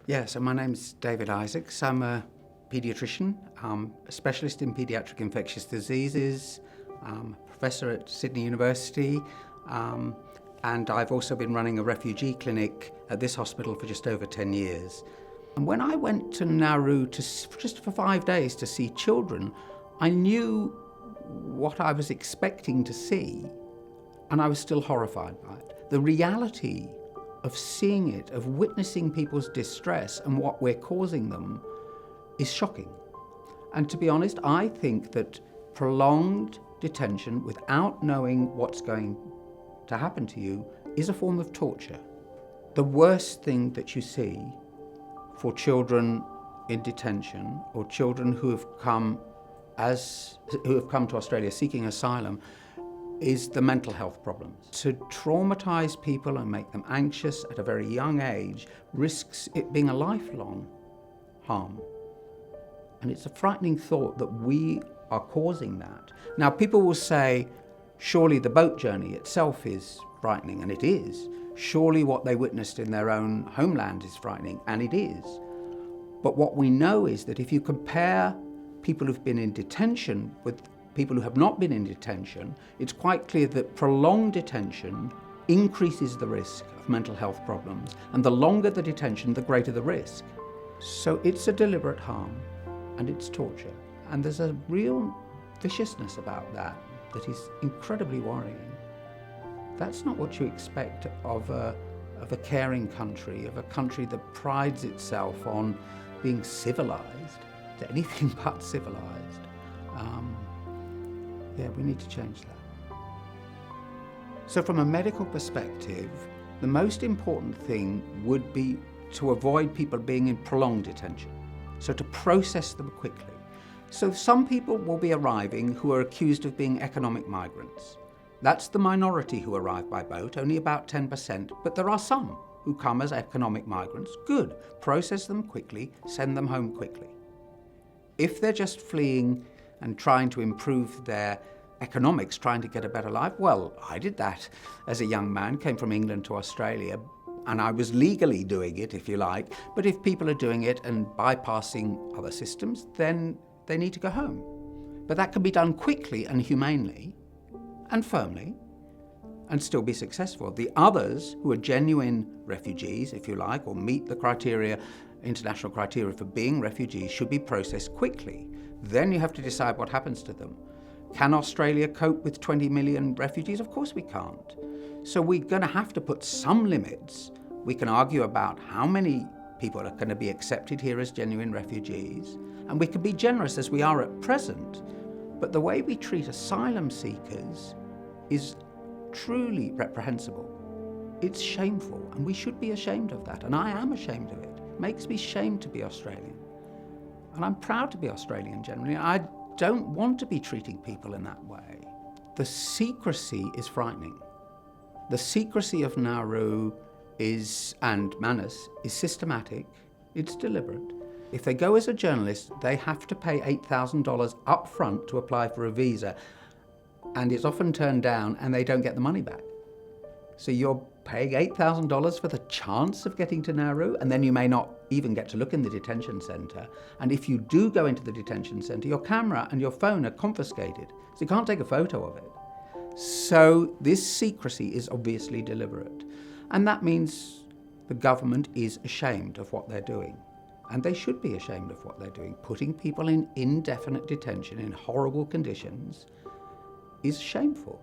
Yeah, so my name's David Isaacs. I'm a paediatrician, a specialist in paediatric infectious diseases, a professor at Sydney University, and I've also been running a refugee clinic at this hospital for just over 10 years. And when I went to Nauru just for 5 days to see children, I knew what I was expecting to see, and I was still horrified by it. The reality of seeing it, of witnessing people's distress and what we're causing them is shocking. And to be honest, I think that prolonged detention without knowing what's going to happen to you is a form of torture. The worst thing that you see for children in detention or children who have come to Australia seeking asylum is the mental health problems. To traumatize people and make them anxious at a very young age risks it being a lifelong harm. And it's a frightening thought that we are causing that. Now, people will say, surely the boat journey itself is frightening, and it is. Surely what they witnessed in their own homeland is frightening, and it is. But what we know is that if you compare people who've been in detention with people who have not been in detention, it's quite clear that prolonged detention increases the risk of mental health problems, and the longer the detention, the greater the risk. So it's a deliberate harm, and it's torture. And there's a real viciousness about that is incredibly worrying. That's not what you expect of a caring country, of a country that prides itself on being civilized, to anything but civilized. Yeah, we need to change that. So from a medical perspective, the most important thing would be to avoid people being in prolonged detention. So to process them quickly. So some people will be arriving who are accused of being economic migrants. That's the minority who arrive by boat, only about 10%, but there are some who come as economic migrants. Good, process them quickly, send them home quickly. If they're just fleeing and trying to improve their economics, trying to get a better life, well, I did that as a young man, came from England to Australia, and I was legally doing it, if you like. But if people are doing it and bypassing other systems, then they need to go home. But that can be done quickly and humanely and firmly and still be successful. The others, who are genuine refugees, if you like, or meet the criteria, international criteria for being refugees, should be processed quickly. Then you have to decide what happens to them. Can Australia cope with 20 million refugees? Of course we can't. So we're going to have to put some limits. We can argue about how many people are going to be accepted here as genuine refugees, and we can be generous as we are at present. But the way we treat asylum seekers is truly reprehensible. It's shameful, and we should be ashamed of that, and I am ashamed of it. It makes me ashamed to be Australian. And I'm proud to be Australian generally. I don't want to be treating people in that way. The secrecy is frightening. The secrecy of Nauru and Manus is systematic, it's deliberate. If they go as a journalist, they have to pay $8,000 up front to apply for a visa, and it's often turned down and they don't get the money back. So you're paying $8,000 for the chance of getting to Nauru, and then you may not even get to look in the detention centre. And if you do go into the detention centre, your camera and your phone are confiscated, so you can't take a photo of it. So this secrecy is obviously deliberate. And that means the government is ashamed of what they're doing. And they should be ashamed of what they're doing. Putting people in indefinite detention in horrible conditions is shameful.